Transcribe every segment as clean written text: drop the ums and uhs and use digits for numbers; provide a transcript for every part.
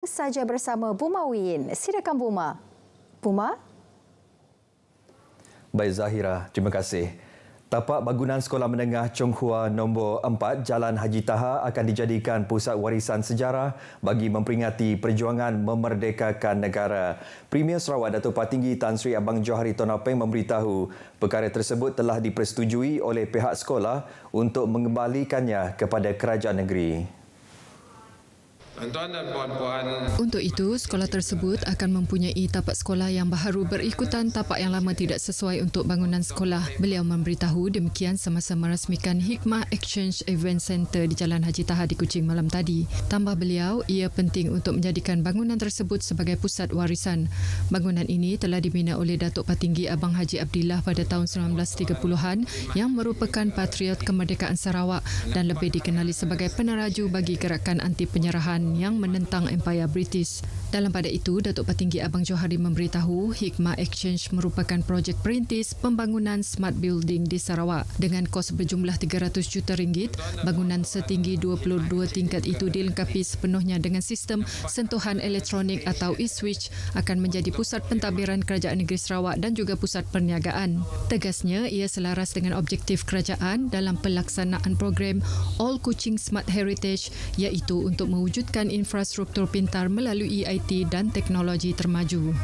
Saja bersama Buma Win. Silakan Buma. Buma? Baik Zahira, terima kasih. Tapak bangunan Sekolah Menengah Chong Hua nombor 4 Jalan Haji Taha akan dijadikan pusat warisan sejarah bagi memperingati perjuangan memerdekakan negara. Premier Sarawak Datuk Patinggi Tan Sri Abang Johari Tonapeng memberitahu perkara tersebut telah dipersetujui oleh pihak sekolah untuk mengembalikannya kepada kerajaan negeri. Tuan-tuan dan puan-puan. Untuk itu, sekolah tersebut akan mempunyai tapak sekolah yang baharu berikutan tapak yang lama tidak sesuai untuk bangunan sekolah. Beliau memberitahu demikian semasa merasmikan Hikmah Exchange Event Center di Jalan Haji Taha di Kuching malam tadi. Tambah beliau, ia penting untuk menjadikan bangunan tersebut sebagai pusat warisan. Bangunan ini telah dibina oleh Datuk Patinggi Abang Haji Abdillah pada tahun 1930-an yang merupakan patriot kemerdekaan Sarawak dan lebih dikenali sebagai peneraju bagi gerakan anti penyerahan yang menentang Empayar British. Dalam pada itu, Datuk Patinggi Abang Johari memberitahu Hikmah Exchange merupakan projek perintis pembangunan smart building di Sarawak. Dengan kos berjumlah 300 juta ringgit, bangunan setinggi 22 tingkat itu dilengkapi sepenuhnya dengan sistem sentuhan elektronik atau e-switch akan menjadi pusat pentadbiran Kerajaan Negeri Sarawak dan juga pusat perniagaan. Tegasnya, ia selaras dengan objektif kerajaan dalam pelaksanaan program All Kuching Smart Heritage iaitu untuk mewujudkan infrastruktur pintar melalui IT dan teknologi termaju.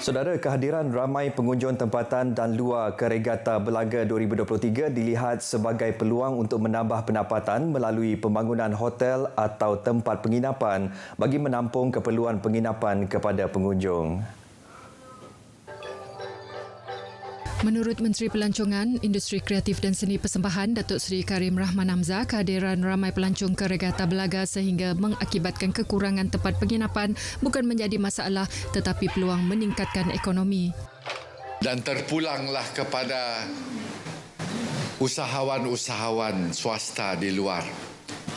Saudara, kehadiran ramai pengunjung tempatan dan luar ke Regata Belaga 2023 dilihat sebagai peluang untuk menambah pendapatan melalui pembangunan hotel atau tempat penginapan bagi menampung keperluan penginapan kepada pengunjung. Menurut Menteri Pelancongan, Industri Kreatif dan Seni Persembahan Datuk Seri Karim Rahman Hamzah, kehadiran ramai pelancong ke Regata Belaga sehingga mengakibatkan kekurangan tempat penginapan bukan menjadi masalah tetapi peluang meningkatkan ekonomi. Dan terpulanglah kepada usahawan-usahawan swasta di luar,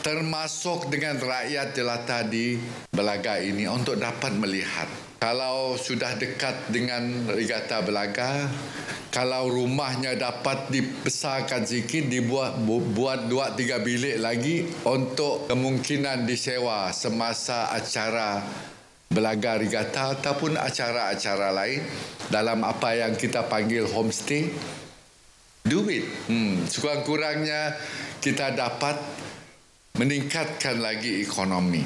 termasuk dengan rakyat jelata di Belaga ini untuk dapat melihat. Kalau sudah dekat dengan Regata Belaga, kalau rumahnya dapat dibesarkan sikit, buat 2-3 bilik lagi untuk kemungkinan disewa semasa acara Belaga Regata ataupun acara-acara lain dalam apa yang kita panggil homestay, do it. Sekurang-kurangnya kita dapat meningkatkan lagi ekonomi.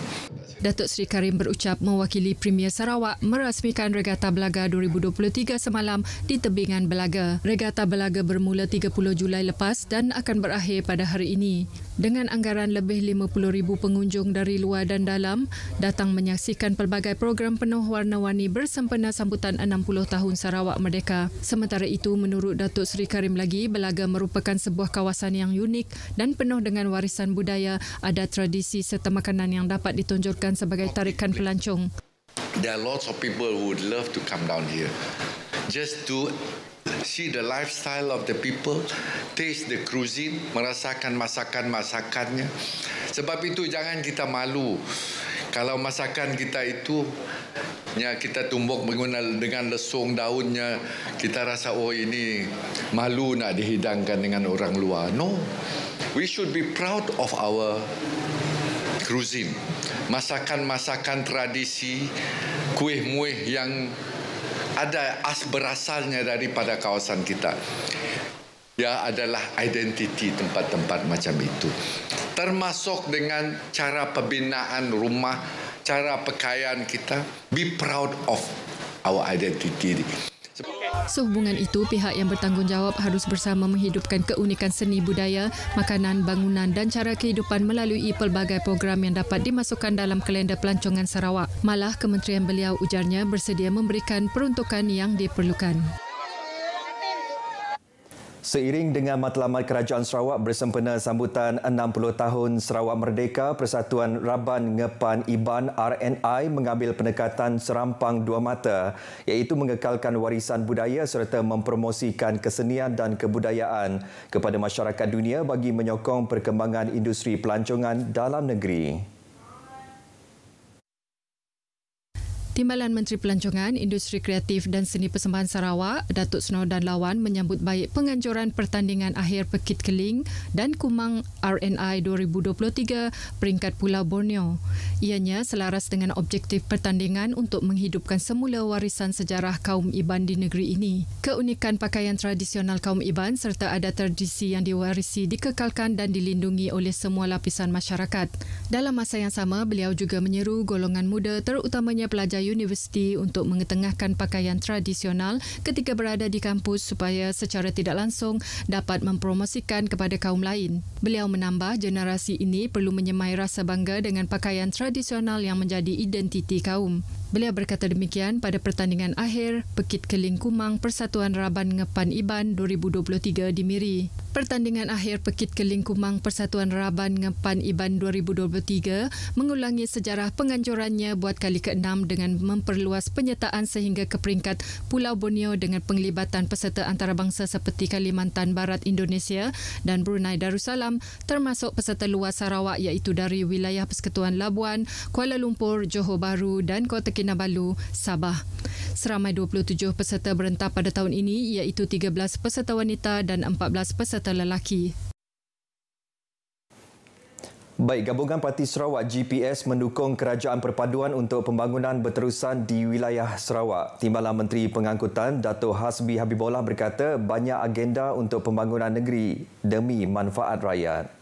Datuk Seri Karim berucap mewakili Premier Sarawak merasmikan Regata Belaga 2023 semalam di tebingan Belaga. Regata Belaga bermula 30 Julai lepas dan akan berakhir pada hari ini. Dengan anggaran lebih 50,000 pengunjung dari luar dan dalam datang menyaksikan pelbagai program penuh warna-warni bersempena sambutan 60 tahun Sarawak Merdeka. Sementara itu, menurut Datuk Seri Karim lagi, Belaga merupakan sebuah kawasan yang unik dan penuh dengan warisan budaya, ada tradisi serta makanan yang dapat ditonjolkan sebagai tarikan pelancong. There are lots of people who would love to come down here just to see the lifestyle of the people, taste the cuisine, merasakan masakan-masakannya. Sebab itu jangan kita malu kalau masakan kita itu kita tumbuk dengan lesung daunnya, kita rasa ini malu nak dihidangkan dengan orang luar. No, we should be proud of our cuisine. Masakan-masakan tradisi, kuih-muih yang ada berasalnya daripada kawasan kita. Ia adalah identiti tempat-tempat macam itu. Termasuk dengan cara pembinaan rumah, cara pakaian kita. Be proud of our identity. Sehubungan itu, pihak yang bertanggungjawab harus bersama menghidupkan keunikan seni budaya, makanan, bangunan dan cara kehidupan melalui pelbagai program yang dapat dimasukkan dalam kalender pelancongan Sarawak. Malah, kementerian beliau ujarnya bersedia memberikan peruntukan yang diperlukan. Seiring dengan matlamat Kerajaan Sarawak bersempena sambutan 60 tahun Sarawak Merdeka, Persatuan Raban Ngepan Iban RNI mengambil pendekatan serampang dua mata iaitu mengekalkan warisan budaya serta mempromosikan kesenian dan kebudayaan kepada masyarakat dunia bagi menyokong perkembangan industri pelancongan dalam negeri. Timbalan Menteri Pelancongan, Industri Kreatif dan Seni Persembahan Sarawak, Datuk Snodan Lawan menyambut baik penganjuran pertandingan akhir Pekit Keling dan Kumang RNI 2023 peringkat Pulau Borneo. Ianya selaras dengan objektif pertandingan untuk menghidupkan semula warisan sejarah kaum Iban di negeri ini. Keunikan pakaian tradisional kaum Iban serta adat tradisi yang diwarisi dikekalkan dan dilindungi oleh semua lapisan masyarakat. Dalam masa yang sama, beliau juga menyeru golongan muda terutamanya pelajar universiti untuk mengetengahkan pakaian tradisional ketika berada di kampus supaya secara tidak langsung dapat mempromosikan kepada kaum lain. Beliau menambah generasi ini perlu menyemai rasa bangga dengan pakaian tradisional yang menjadi identiti kaum. Beliau berkata demikian pada pertandingan akhir Pekit Keling Kumang Persatuan Raban Ngepan Iban 2023 di Miri. Pertandingan akhir Pekit Keling Kumang Persatuan Raban Ngepan Iban 2023 mengulangi sejarah penganjurannya buat kali ke-6 dengan memperluas penyertaan sehingga ke peringkat Pulau Borneo dengan penglibatan peserta antarabangsa seperti Kalimantan Barat Indonesia dan Brunei Darussalam, termasuk peserta luar Sarawak iaitu dari wilayah Persekutuan Labuan, Kuala Lumpur, Johor Bahru dan Kota Kinabalu, Sabah. Seramai 27 peserta berentap pada tahun ini iaitu 13 peserta wanita dan 14 peserta lelaki. Baik, Gabungan Parti Sarawak GPS mendukung kerajaan perpaduan untuk pembangunan berterusan di wilayah Sarawak. Timbalan Menteri Pengangkutan Dato' Hasbi Habibullah berkata banyak agenda untuk pembangunan negeri demi manfaat rakyat.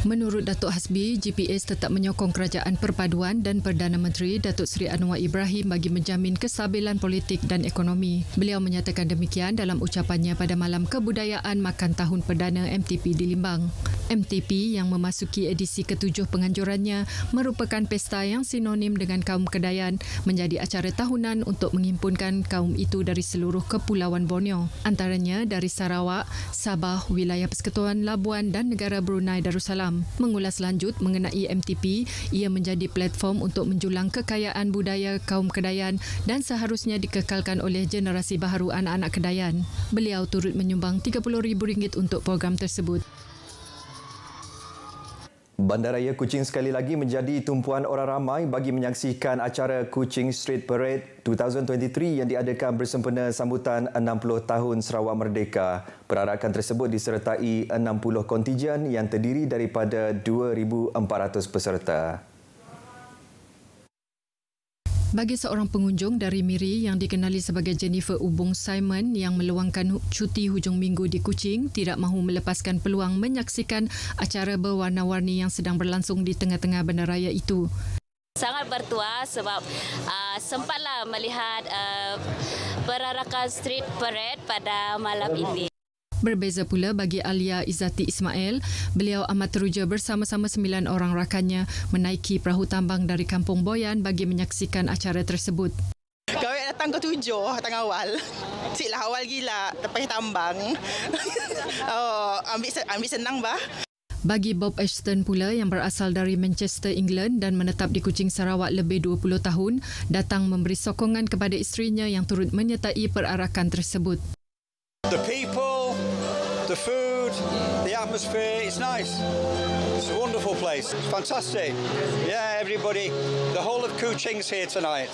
Menurut Datuk Hasbi, GPS tetap menyokong kerajaan perpaduan dan Perdana Menteri Datuk Seri Anwar Ibrahim bagi menjamin kestabilan politik dan ekonomi. Beliau menyatakan demikian dalam ucapannya pada Malam Kebudayaan Makan Tahun Perdana MTP di Limbang. MTP yang memasuki edisi ke-7 penganjurannya merupakan pesta yang sinonim dengan kaum Kedayan menjadi acara tahunan untuk menghimpunkan kaum itu dari seluruh kepulauan Borneo, antaranya dari Sarawak, Sabah, wilayah Persekutuan Labuan dan negara Brunei Darussalam. Mengulas lanjut mengenai MTP, ia menjadi platform untuk menjulang kekayaan budaya kaum Kedayan dan seharusnya dikekalkan oleh generasi baharu anak-anak Kedayan. Beliau turut menyumbang RM30,000 untuk program tersebut. Bandaraya Kuching sekali lagi menjadi tumpuan orang ramai bagi menyaksikan acara Kuching Street Parade 2023 yang diadakan bersempena sambutan 60 tahun Sarawak Merdeka. Perarakan tersebut disertai 60 kontijen yang terdiri daripada 2,400 peserta. Bagi seorang pengunjung dari Miri yang dikenali sebagai Jennifer Ubung Simon yang meluangkan cuti hujung minggu di Kuching, tidak mahu melepaskan peluang menyaksikan acara berwarna-warni yang sedang berlangsung di tengah-tengah bandaraya itu. Sangat bertuah sebab sempatlah melihat perarakan street parade pada malam ini. Berbeza pula bagi Alia Izzati Ismail, beliau amat teruja bersama-sama 9 orang rakannya menaiki perahu tambang dari Kampung Boyan bagi menyaksikan acara tersebut. Kau datang ke 7 tengah awal. Siklah awal gila, terpakai tambang. Ambil senang bah. Bagi Bob Ashton pula yang berasal dari Manchester, England dan menetap di Kuching, Sarawak lebih 20 tahun, datang memberi sokongan kepada isterinya yang turut menyertai perarakan tersebut. The people, the food, the atmosphere, it's nice. It's a wonderful place. It's fantastic. Yeah, everybody, the whole of Kuching's here tonight.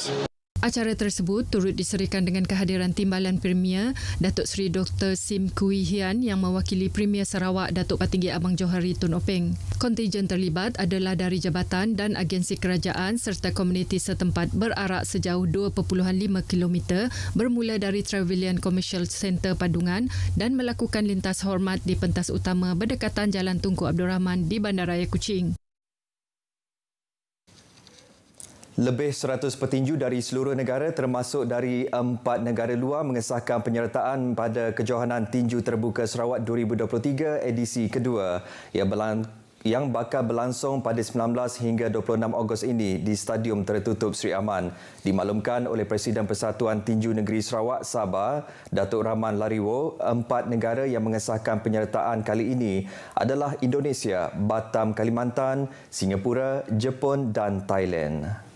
Acara tersebut turut diserikan dengan kehadiran Timbalan Premier Datuk Seri Dr. Sim Kui Hian yang mewakili Premier Sarawak Datuk Patinggi Abang Johari Tun Openg. Kontijen terlibat adalah dari jabatan dan agensi kerajaan serta komuniti setempat berarak sejauh 2.5 km bermula dari Trevilian Commercial Centre Padungan dan melakukan lintas hormat di pentas utama berdekatan Jalan Tunku Abdul Rahman di Bandaraya Kuching. Lebih 100 petinju dari seluruh negara termasuk dari 4 negara luar mengesahkan penyertaan pada Kejohanan Tinju Terbuka Sarawak 2023 edisi kedua yang bakal berlangsung pada 19 hingga 26 Ogos ini di Stadium Tertutup Sri Aman. Dimaklumkan oleh Presiden Persatuan Tinju Negeri Sarawak Sabah, Datuk Rahman Lariwo, 4 negara yang mengesahkan penyertaan kali ini adalah Indonesia, Batam, Kalimantan, Singapura, Jepun dan Thailand.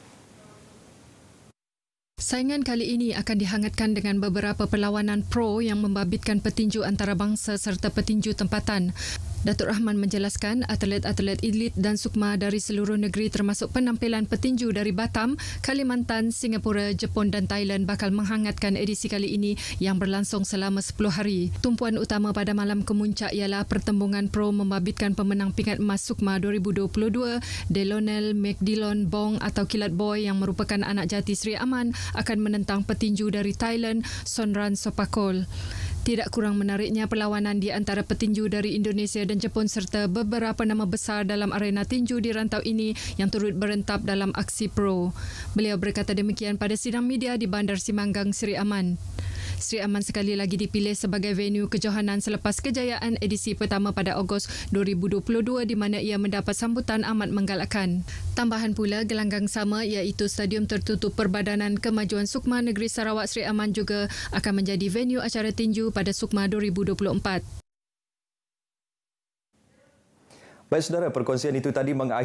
Saingan kali ini akan dihangatkan dengan beberapa perlawanan pro yang membabitkan petinju antarabangsa serta petinju tempatan. Datuk Rahman menjelaskan atlet-atlet elit dan sukma dari seluruh negeri termasuk penampilan petinju dari Batam, Kalimantan, Singapura, Jepun dan Thailand bakal menghangatkan edisi kali ini yang berlangsung selama 10 hari. Tumpuan utama pada malam kemuncak ialah pertembungan pro membabitkan pemenang pingat emas sukma 2022, Delonel McDillon Bong atau Kilat Boy yang merupakan anak jati Sri Aman akan menentang petinju dari Thailand, Sonran Sopakol. Tidak kurang menariknya perlawanan di antara petinju dari Indonesia dan Jepun serta beberapa nama besar dalam arena tinju di rantau ini yang turut berentap dalam aksi pro. Beliau berkata demikian pada sidang media di Bandar Simanggang, Sri Aman. Sri Aman sekali lagi dipilih sebagai venue kejohanan selepas kejayaan edisi pertama pada Ogos 2022 di mana ia mendapat sambutan amat menggalakkan. Tambahan pula, gelanggang sama iaitu Stadium Tertutup Perbadanan Kemajuan Sukma Negeri Sarawak Sri Aman juga akan menjadi venue acara tinju pada Sukma 2024. Baik saudara, perkongsian itu tadi mengakhiri